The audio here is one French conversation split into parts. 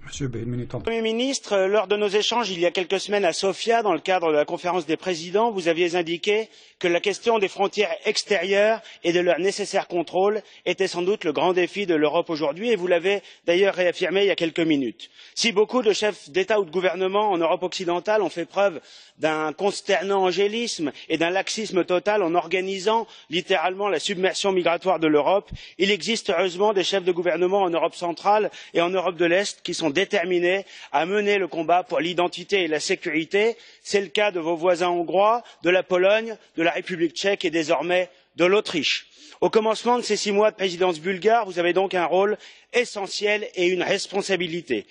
Monsieur B, une minute trente. Premier ministre, lors de nos échanges il y a quelques semaines à Sofia, dans le cadre de la conférence des présidents, vous aviez indiqué que la question des frontières extérieures et de leur nécessaire contrôle était sans doute le grand défi de l'Europe aujourd'hui, et vous l'avez d'ailleurs réaffirmé il y a quelques minutes. Si beaucoup de chefs d'État ou de gouvernement en Europe occidentale ont fait preuve d'un consternant angélisme et d'un laxisme total en organisant littéralement la submersion migratoire de l'Europe, il existe heureusement des chefs de gouvernement en Europe centrale et en Europe de l'Est qui sont déterminés à mener le combat pour l'identité et la sécurité. C'est le cas de vos voisins hongrois, de la Pologne, de la République tchèque et désormais de l'Autriche. Au commencement de ces 6 mois de présidence bulgare, vous avez donc un rôle essentiel et une responsabilité.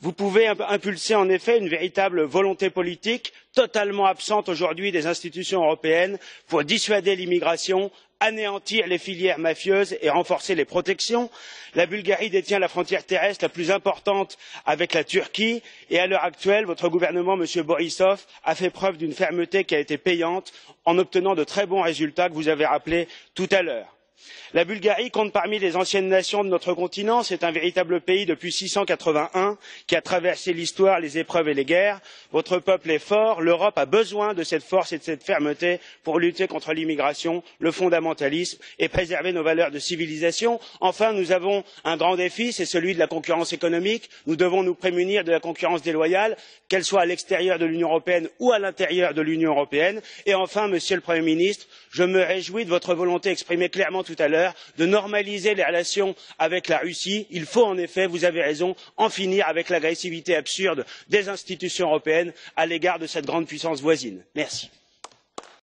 Vous pouvez impulser en effet une véritable volonté politique totalement absente aujourd'hui des institutions européennes pour dissuader l'immigration, anéantir les filières mafieuses et renforcer les protections. La Bulgarie détient la frontière terrestre la plus importante avec la Turquie et à l'heure actuelle, votre gouvernement, Monsieur Borisov, a fait preuve d'une fermeté qui a été payante en obtenant de très bons résultats que vous avez rappelés tout à l'heure. La Bulgarie compte parmi les anciennes nations de notre continent. C'est un véritable pays depuis 681 qui a traversé l'histoire, les épreuves et les guerres. Votre peuple est fort, l'Europe a besoin de cette force et de cette fermeté pour lutter contre l'immigration, le fondamentalisme et préserver nos valeurs de civilisation. Enfin, nous avons un grand défi, c'est celui de la concurrence économique. Nous devons nous prémunir de la concurrence déloyale, qu'elle soit à l'extérieur de l'Union européenne ou à l'intérieur de l'Union européenne. Et enfin, Monsieur le Premier ministre, je me réjouis de votre volonté exprimée clairement tout à l'heure de normaliser les relations avec la Russie. Il faut en effet, vous avez raison, en finir avec l'agressivité absurde des institutions européennes à l'égard de cette grande puissance voisine. Merci.